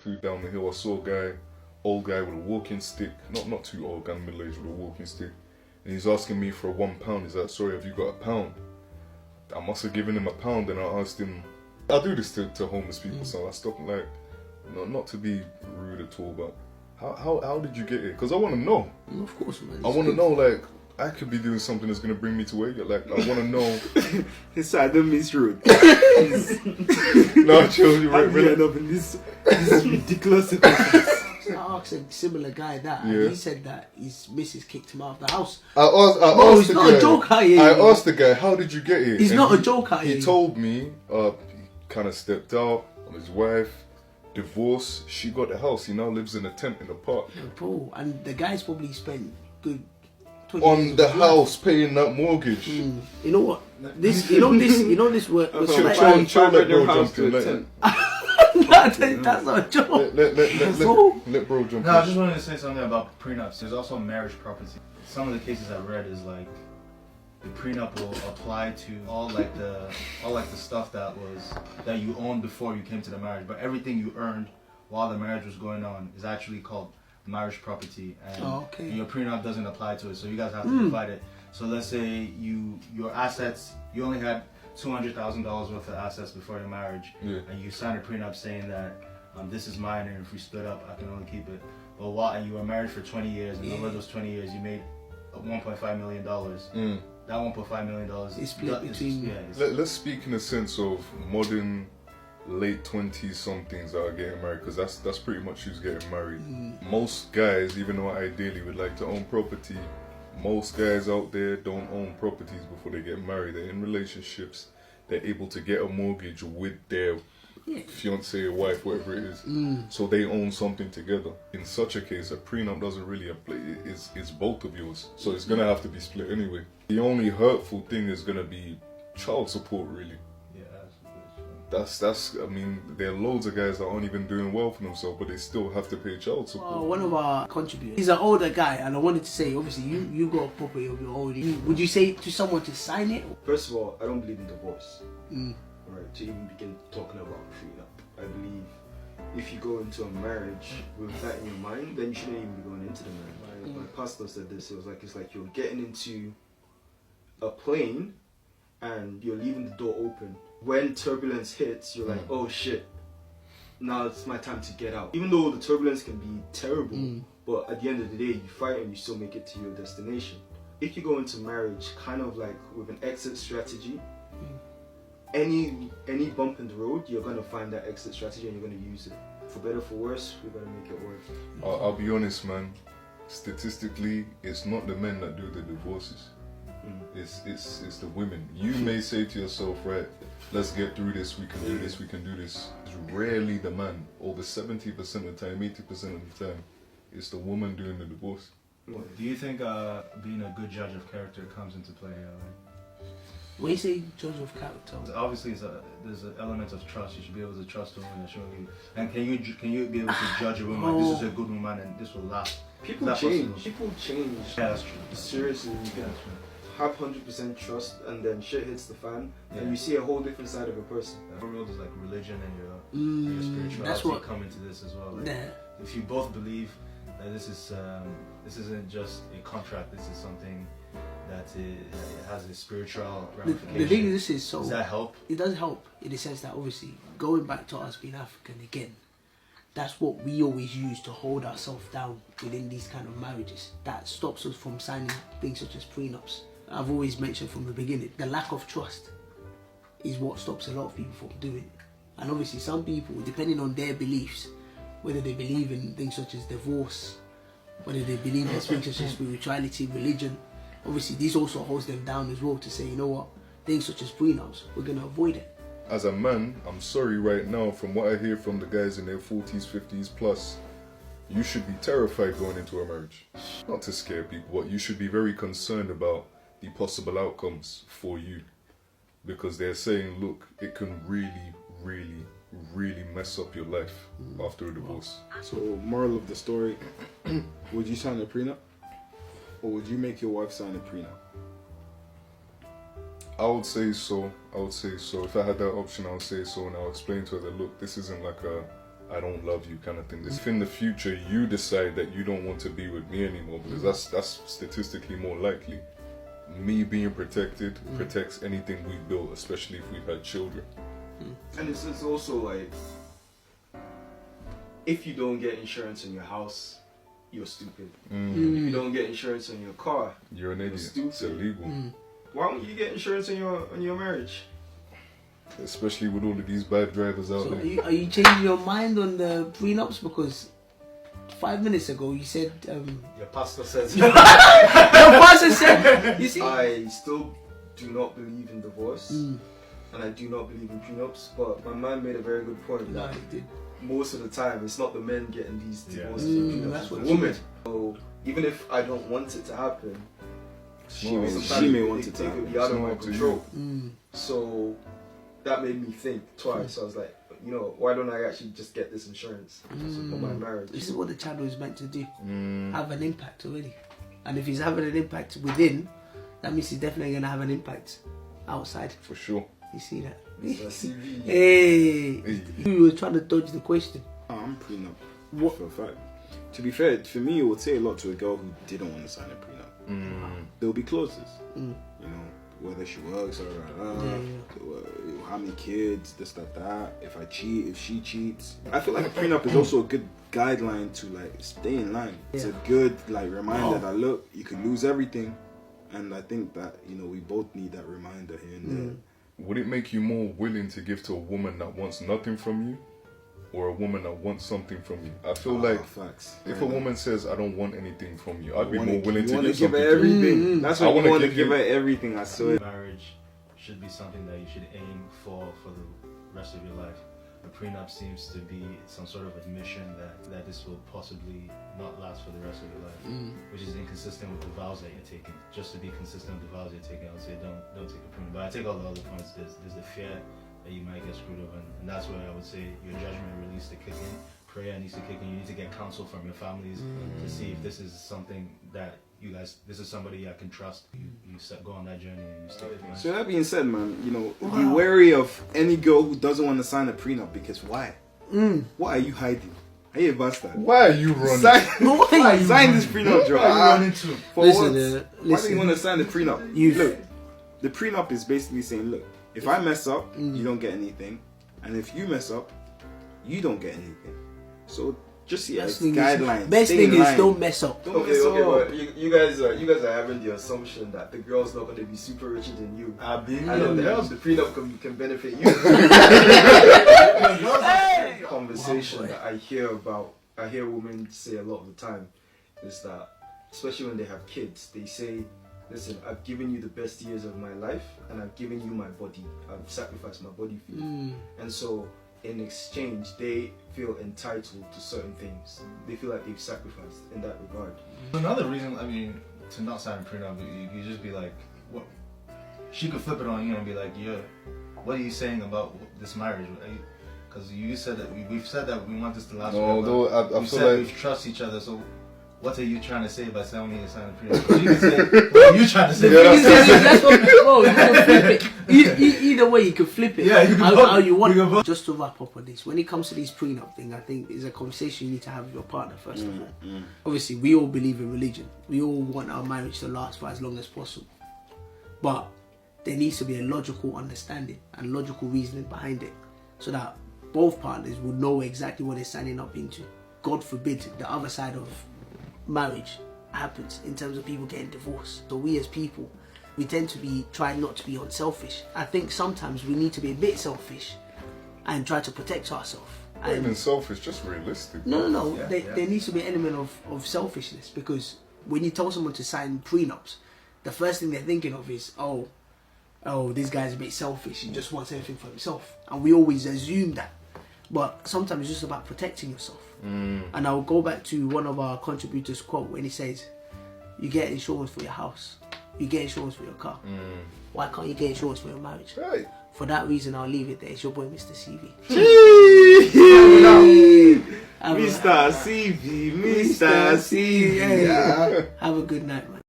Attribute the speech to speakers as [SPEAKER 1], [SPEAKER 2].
[SPEAKER 1] Food down the hill, I saw a guy, old guy with a walking stick, not too old, kind of middle aged with a walking stick, and he's asking me for £1. He's like, sorry, have you got a pound? I must have given him a pound, and I asked him, I do this to homeless people, so I stopped, like, not to be rude at all, but how did you get it? Because I want to know.
[SPEAKER 2] Of course, man.
[SPEAKER 1] I want to know, like, I could be doing something that's going to bring me to where you're, like, I want to know.
[SPEAKER 3] So I don't mean rude.
[SPEAKER 1] No, chill, you're
[SPEAKER 3] I'm
[SPEAKER 1] right,
[SPEAKER 3] end up in this ridiculous situation.
[SPEAKER 2] I asked a similar guy that,
[SPEAKER 1] Yeah.
[SPEAKER 2] and he said that his missus kicked him out of the house.
[SPEAKER 1] I
[SPEAKER 2] Bro,
[SPEAKER 1] asked
[SPEAKER 2] it's
[SPEAKER 1] the
[SPEAKER 2] not
[SPEAKER 1] guy,
[SPEAKER 2] a joke out here.
[SPEAKER 1] I asked the guy, how did you get here?
[SPEAKER 2] It's
[SPEAKER 1] And
[SPEAKER 2] not a joke out
[SPEAKER 1] He
[SPEAKER 2] here.
[SPEAKER 1] told me, he kind of stepped out on his wife, divorce, she got the house, he now lives in a tent in a park.
[SPEAKER 2] Bro, and the guy's probably spent good 20
[SPEAKER 1] On
[SPEAKER 2] years
[SPEAKER 1] the
[SPEAKER 2] of his life.
[SPEAKER 1] house, paying that mortgage.
[SPEAKER 2] You know what? This work was
[SPEAKER 1] Chill,
[SPEAKER 2] like,
[SPEAKER 1] chill, let bro
[SPEAKER 3] house
[SPEAKER 1] jump in.
[SPEAKER 3] to a
[SPEAKER 1] Let,
[SPEAKER 3] tent.
[SPEAKER 2] that's not a joke.
[SPEAKER 1] let bro jump
[SPEAKER 4] No, I
[SPEAKER 1] in.
[SPEAKER 4] just wanted to say something about prenups. There's also marriage property. Some of the cases I've read is like the prenup will apply to all the stuff that you owned before you came to the marriage, but everything you earned while the marriage was going on is actually called marriage property, and your prenup doesn't apply to it. So you guys have to divide it. So let's say your assets, you only had $200,000 worth of assets before your marriage, and you signed a prenup saying that this is mine, and if we split up, I can only keep it. But while you were married for 20 years, and over those 20 years, you made $1.5 million. That $1.5 million
[SPEAKER 2] is split between.
[SPEAKER 1] Let's speak in the sense of modern late 20s somethings that are getting married, because that's pretty much who's getting married. Most guys, even though ideally would like to own property, most guys out there don't own properties before they get married. They're in relationships, they're able to get a mortgage with their fiance or wife, whatever it is, so they own something together. In such a case, a prenup doesn't really apply. It's both of yours, so it's gonna have to be split anyway. The only hurtful thing is gonna be child support, really. That's I mean, there are loads of guys that aren't even doing well for themselves, but they still have to pay child support.
[SPEAKER 2] One of our contributors, he's an older guy, and I wanted to say, obviously, you got a property of your own. Would you say to someone to sign it?
[SPEAKER 3] First of all, I don't believe in divorce. Right, to even begin talking about prenup. I believe if you go into a marriage with that in your mind, then you shouldn't even be going into the marriage. My pastor said this, it's like you're getting into a plane and you're leaving the door open. When turbulence hits, you're like, oh shit, now it's my time to get out. Even though the turbulence can be terrible, but at the end of the day, you fight and you still make it to your destination. If you go into marriage kind of like with an exit strategy, any bump in the road, you're going to find that exit strategy and you're going to use it. For better, for worse, we better make it work.
[SPEAKER 1] I'll be honest, man. Statistically, it's not the men that do the divorces. It's the women. You may say to yourself, right, let's get through this, we can do this, we can do this. It's rarely the man. Over 70% of the time, 80% of the time, it's the woman doing the divorce.
[SPEAKER 4] Do you think being a good judge of character comes into play?
[SPEAKER 2] When you say judge of character,
[SPEAKER 4] obviously there's an element of trust. You should be able to trust a woman. And can you be able to judge a woman? This is a good woman, and this will last.
[SPEAKER 3] People change. People change.
[SPEAKER 4] Yeah, that's true.
[SPEAKER 3] Seriously, you can have 100% trust, and then shit hits the fan, and you see a whole different side of a person.
[SPEAKER 4] For real, there's like religion and your spirituality come into this as well. Like, if you both believe that this isn't just a contract, this is something that it has a spiritual ramification.
[SPEAKER 2] The thing is, so
[SPEAKER 4] does that help?
[SPEAKER 2] It does help in the sense that obviously going back to us being African again, that's what we always use to hold ourselves down within these kind of marriages. That stops us from signing things such as prenups. I've always mentioned from the beginning, the lack of trust is what stops a lot of people from doing it. And obviously some people, depending on their beliefs, whether they believe in things such as divorce, whether they believe in things such as spirituality, religion, obviously this also holds them down as well to say, you know what, things such as prenups, we're going to avoid it.
[SPEAKER 1] As a man, I'm sorry right now, from what I hear from the guys in their 40s, 50s plus, you should be terrified going into a marriage. Not to scare people, but you should be very concerned about the possible outcomes for you. Because they're saying, look, it can really, really, really mess up your life after a divorce.
[SPEAKER 3] So, moral of the story, would you sign a prenup? Or would you make your wife sign a prenup?
[SPEAKER 1] I would say so. If I had that option, I would say so, and I'll explain to her that, look, this isn't like a I don't love you kind of thing. If in the future you decide that you don't want to be with me anymore, because that's statistically more likely, me being protected protects anything we build, especially if we've had children.
[SPEAKER 3] And it's also like, if you don't get insurance on your house, you're stupid. If you don't get insurance on your car,
[SPEAKER 1] You're an idiot.
[SPEAKER 3] stupid.
[SPEAKER 1] It's illegal.
[SPEAKER 3] Why don't you get insurance on your marriage?
[SPEAKER 1] Especially with all of these bad drivers out
[SPEAKER 2] So
[SPEAKER 1] there.
[SPEAKER 2] are you changing your mind on the prenups? Because 5 minutes ago you said
[SPEAKER 3] Your pastor says.
[SPEAKER 2] your pastor said, you see,
[SPEAKER 3] I still do not believe in divorce, and I do not believe in prenups. But my man made a very good point
[SPEAKER 2] no,
[SPEAKER 3] that
[SPEAKER 2] he did.
[SPEAKER 3] most of the time it's not the men getting these
[SPEAKER 4] Yeah.
[SPEAKER 3] divorces and prenups,
[SPEAKER 2] That's
[SPEAKER 3] it's
[SPEAKER 2] what
[SPEAKER 3] the
[SPEAKER 2] she
[SPEAKER 3] woman.
[SPEAKER 2] said.
[SPEAKER 3] So even if I don't want it to happen,
[SPEAKER 1] She may
[SPEAKER 3] want it to happen. Be out of my
[SPEAKER 1] It's not up to
[SPEAKER 3] control.
[SPEAKER 1] you.
[SPEAKER 3] So that made me think twice. I was like, you know, why don't I actually just get this insurance for my marriage?
[SPEAKER 2] This is what the channel is meant to do. Have an impact already. And if he's having an impact within, that means he's definitely going to have an impact outside.
[SPEAKER 1] For sure.
[SPEAKER 2] You see that?
[SPEAKER 3] Mr. CV.
[SPEAKER 2] Hey! You were trying to dodge the question.
[SPEAKER 5] I'm prenup.
[SPEAKER 2] What?
[SPEAKER 5] For a fact. To be fair, for me, it would say a lot to a girl who didn't want to sign a prenup. There'll be clauses. You know, whether she works or how many kids, this, that. If I cheat, if she cheats. I feel like a prenup is also a good guideline to like stay in line. It's a good like reminder that look, you could lose everything, and I think that, you know, we both need that reminder here and there.
[SPEAKER 1] Would it make you more willing to give to a woman that wants nothing from you, or a woman that wants something from you? I feel like
[SPEAKER 5] facts.
[SPEAKER 1] if a woman says, I don't want anything from you, I'd be more willing
[SPEAKER 5] you
[SPEAKER 1] to give
[SPEAKER 5] give her
[SPEAKER 1] something to you.
[SPEAKER 5] everything. That's
[SPEAKER 1] I
[SPEAKER 5] what you
[SPEAKER 1] wanna
[SPEAKER 5] want to
[SPEAKER 1] give
[SPEAKER 5] give
[SPEAKER 1] you-
[SPEAKER 5] her everything. I saw it.
[SPEAKER 4] Marriage should be something that you should aim for the rest of your life. A prenup seems to be some sort of admission that this will possibly not last for the rest of your life, which is inconsistent with the vows that you're taking. Just to be consistent with the vows you're taking, I would say don't take a prenup. But I take all the other points. There's the fear that you might get screwed over, and that's where I would say your judgment needs to kick in. Prayer needs to kick in. You need to get counsel from your families to see if this is something that you guys, this is somebody I can trust. You go on that journey and you stick with it.
[SPEAKER 5] So that being said, man, you know, be wary of any girl who doesn't want to sign a prenup, because why? Why are you hiding? Are you a bastard?
[SPEAKER 1] Why are you running?
[SPEAKER 5] Sign this prenup, Joe. For
[SPEAKER 2] Listen,
[SPEAKER 5] what? Why do
[SPEAKER 2] listen.
[SPEAKER 5] you want to sign the prenup? Look, the prenup is basically saying, look, if I mess up, you don't get anything, and if you mess up, you don't get anything. So just see it as guidelines.
[SPEAKER 2] Best
[SPEAKER 5] Stay
[SPEAKER 2] thing
[SPEAKER 5] in
[SPEAKER 2] is
[SPEAKER 5] line.
[SPEAKER 2] don't mess up.
[SPEAKER 5] Don't
[SPEAKER 3] Okay,
[SPEAKER 5] mess up.
[SPEAKER 3] but you guys are having the assumption that the girl's not going to be super richer than you.
[SPEAKER 4] I've been
[SPEAKER 3] And then the prenup can benefit you. Conversation that I hear women say a lot of the time is that, especially when they have kids, they say, listen, I've given you the best years of my life and I've given you my body. I've sacrificed my body for you. And so in exchange, they feel entitled to certain things. They feel like they've sacrificed in that regard.
[SPEAKER 4] Another reason, I mean, to not sign a prenup, you just be like, what? She could flip it on you and be like, yeah, what are you saying about this marriage? Because you said that we've said that we want this to last forever.
[SPEAKER 1] Although I
[SPEAKER 4] We
[SPEAKER 1] feel
[SPEAKER 4] said
[SPEAKER 1] like
[SPEAKER 4] we trust each other, so what are you trying to say by telling me to sign a prenup? 'Cause you can say, what are you trying to say?
[SPEAKER 2] That's what, bro, you can flip it. Either way, you can flip it.
[SPEAKER 4] Yeah, you can
[SPEAKER 2] how
[SPEAKER 4] vote.
[SPEAKER 2] you want.
[SPEAKER 4] You can vote.
[SPEAKER 2] Just to wrap up on this, when it comes to these prenup thing, I think is a conversation you need to have with your partner first of all. Obviously, we all believe in religion. We all want our marriage to last for as long as possible. But there needs to be a logical understanding and logical reasoning behind it, so that both partners will know exactly what they're signing up into. God forbid the other side of marriage happens in terms of people getting divorced. So we as people, we tend to be trying not to be unselfish. I think sometimes we need to be a bit selfish and try to protect ourselves.
[SPEAKER 1] not even selfish, just realistic.
[SPEAKER 2] No. There needs to be an element of selfishness, because when you tell someone to sign prenups, the first thing they're thinking of is, oh, this guy's a bit selfish. He just wants everything for himself, and we always assume that. But sometimes it's just about protecting yourself. And I'll go back to one of our contributors' quote when he says, you get insurance for your house, you get insurance for your car. Why can't you get insurance for your marriage?
[SPEAKER 1] Right.
[SPEAKER 2] For that reason, I'll leave it there. It's your boy, Mr. CV.
[SPEAKER 5] Mr. CV, Mr. CV.
[SPEAKER 2] Have a good night, man.